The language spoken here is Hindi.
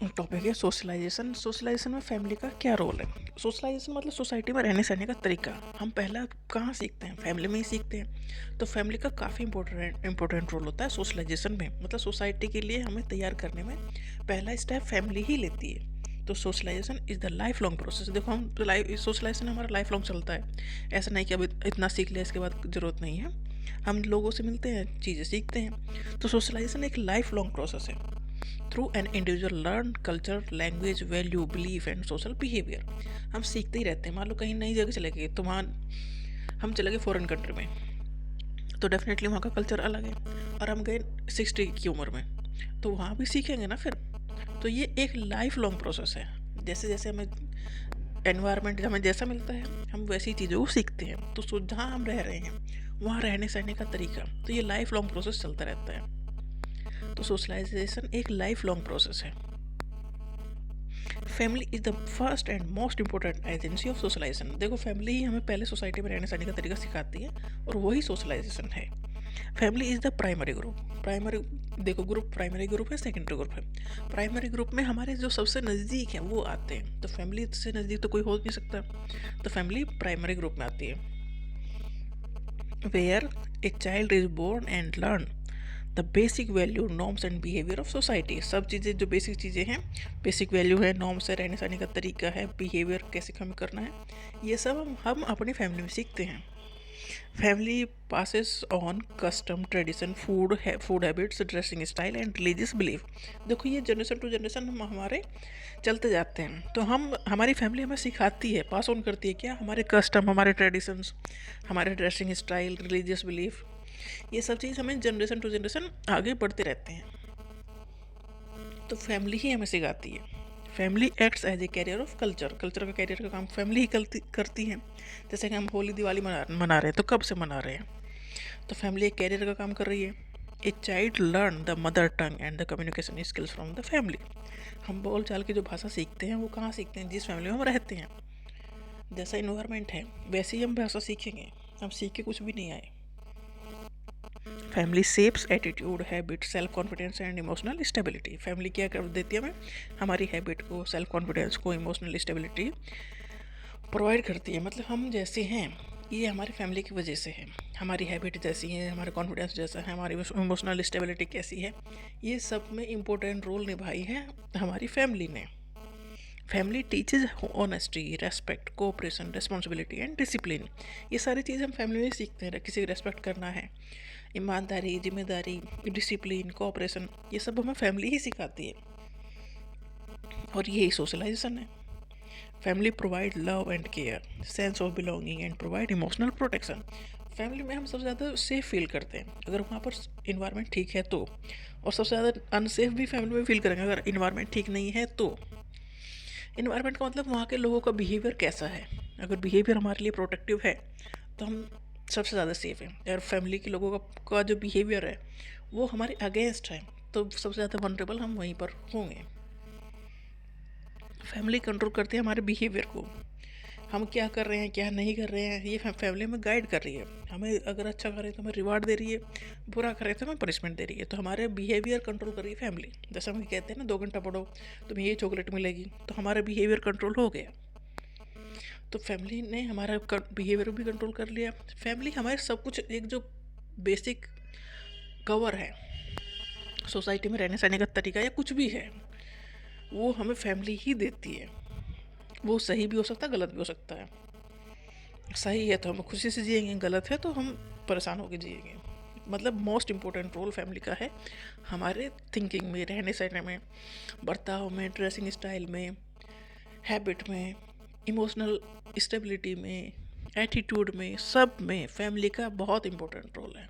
टॉपिक है सोशलाइजेशन। सोशलाइजेशन में फैमिली का क्या रोल है? सोशलाइजेशन मतलब सोसाइटी में रहने सहने का तरीका। हम पहला कहाँ सीखते हैं? फैमिली में ही सीखते हैं। तो फैमिली का काफ़ी इंपॉर्टेंट रोल होता है सोशलाइजेशन में, मतलब सोसाइटी के लिए हमें तैयार करने में पहला स्टेप फैमिली ही लेती है। तो socialization is the life long process. देखो, हम लाइफ सोशलाइजेशन हमारा लाइफ लॉन्ग चलता है। ऐसा नहीं कि अब इतना सीख लिया इसके बाद ज़रूरत नहीं है। हम लोगों से मिलते हैं, चीज़ें सीखते हैं। तो सोशलाइजेशन एक लाइफ लॉन्ग प्रोसेस है। Through an individual learn culture, language, value, belief and social behaviour. हम सीखते ही रहते हैं। मान लो कहीं नई जगह चले गए, तो वहाँ हम चले गए फॉरेन कंट्री में, तो डेफिनेटली वहाँ का कल्चर अलग है। और हम गए 60 की उम्र में, तो वहाँ भी सीखेंगे ना फिर। तो ये एक लाइफ लॉन्ग प्रोसेस है। जैसे जैसे हमें एनवायरनमेंट हमें जैसा मिलता है, हम वैसी चीज़ों को सीखते हैं। तो जहाँ हम रह रहे हैं वहाँ रहने सहने का तरीका, तो ये लाइफ लॉन्ग प्रोसेस चलता रहता है। तो सोशलाइजेशन एक लाइफ लॉन्ग प्रोसेस है। Family is the first and most important agency of socialization. देखो, फैमिली ही हमें पहले सोसाइटी में रहने सहने का तरीका सिखाती है, और वही सोशलाइजेशन है। Family is the primary group. Primary, देखो, ग्रुप प्राइमरी ग्रुप है, सेकेंडरी ग्रुप है। प्राइमरी ग्रुप में हमारे जो सबसे नज़दीक हैं वो आते हैं। तो फैमिली से नज़दीक तो कोई हो नहीं सकता। तो फैमिली प्राइमरी ग्रुप में आती है। Where a child is born and learn the basic value, norms and behaviour of society. सब चीज़ें जो बेसिक चीज़ें हैं, बेसिक वैल्यू है, नॉर्म्स है, रहने सहने का तरीका है, बिहेवियर कैसे हमें करना है, ये सब हम अपनी फैमिली में सीखते हैं। Family passes on custom, tradition, food habits, dressing style and religious belief. देखो, ये जनरेशन टू जनरेशन हम हमारे चलते जाते हैं। तो हम हमारी फैमिली हमें सिखाती है, पास ऑन करती है क्या? हमारे कस्टम, हमारे ट्रेडिशंस, हमारे ड्रेसिंग स्टाइल, रिलीजियस बिलीफ, ये सब चीज़ हमें जनरेशन टू जनरेशन आगे बढ़ते रहते हैं। तो फैमिली ही हमें सिखाती है। Family acts as a carrier of culture. Culture का कैरियर का काम फैमिली ही करती है। जैसे कि हम होली दिवाली मना रहे हैं, तो कब से मना रहे हैं? तो फैमिली एक कैरियर का काम कर रही है। A child learn the mother tongue and the communication skills from the family. हम बोल चाल की जो भाषा सीखते हैं वो कहाँ सीखते हैं? जिस फैमिली में हम रहते हैं। जैसा इन्वायरमेंट है वैसे ही हम भाषा सीखेंगे। हम सीख के कुछ भी नहीं आए। Family shapes attitude, habit, self confidence and emotional stability. Family क्या कर देती है हमें? हमारी हैबिट को, सेल्फ कॉन्फिडेंस को, इमोशनल स्टेबिलिटी प्रोवाइड करती है। मतलब हम जैसे हैं ये हमारी फैमिली की वजह से है। हमारी हैबिट जैसी है, हमारा कॉन्फिडेंस जैसा है, हमारी इमोशनल स्टेबिलिटी कैसी है, ये सब में इम्पोर्टेंट रोल निभाई है हमारी फैमिली ने। Family teaches honesty, respect, cooperation, responsibility and discipline. ये सारी चीज़ हम फैमिली में सीखते हैं। किसी को रेस्पेक्ट करना है, ईमानदारी, जिम्मेदारी, डिसिप्लिन, कोऑपरेशन, ये सब हमें फैमिली ही सिखाती है। और यही सोशलाइजेशन है। Family provide love and care, sense of belonging and provide emotional protection. Family में हम सबसे ज़्यादा सेफ फील करते हैं अगर वहाँ पर इन्वायरमेंट ठीक है तो। और सबसे ज़्यादा अनसेफ भी फैमिली में फील करेंगे अगर इन्वायरमेंट ठीक नहीं है तो। इन्वायरमेंट का मतलब वहाँ के लोगों का बिहेवियर कैसा है। अगर बिहेवियर हमारे लिए प्रोटेक्टिव है तो हम सबसे ज़्यादा सेफ हैं। अगर फैमिली के लोगों का जो बिहेवियर है वो हमारे अगेंस्ट है तो सबसे ज़्यादा वनरेबल हम वहीं पर होंगे। फैमिली कंट्रोल करती है हमारे बिहेवियर को। हम क्या कर रहे हैं, क्या नहीं कर रहे हैं, ये फैमिली में गाइड कर रही है हमें। अगर अच्छा करें तो हमें रिवार्ड दे रही है, बुरा करें तो हमें पनिशमेंट दे रही है। तो हमारे बिहेवियर कंट्रोल कर रही है फैमिली। जैसे हम कहते हैं ना, 2 घंटा पढ़ो तुम्हें ये चॉकलेट मिलेगी, तो हमारा बिहेवियर कंट्रोल हो गया। तो फैमिली ने हमारा बिहेवियर भी कंट्रोल कर लिया। फैमिली हमारे सब कुछ, एक जो बेसिक कवर है सोसाइटी में रहने सहने का तरीका या कुछ भी है, वो हमें फैमिली ही देती है। वो सही भी हो सकता है, गलत भी हो सकता है। सही है तो हम खुशी से जिएंगे, गलत है तो हम परेशान होकर जिएंगे। मतलब मोस्ट इम्पोर्टेंट रोल फैमिली का है हमारे थिंकिंग में, रहने सहने में, बर्ताव में, ड्रेसिंग स्टाइल में, हैबिट में, इमोशनल स्टेबिलिटी में, एटीट्यूड में, सब में फैमिली का बहुत इम्पोर्टेंट रोल है।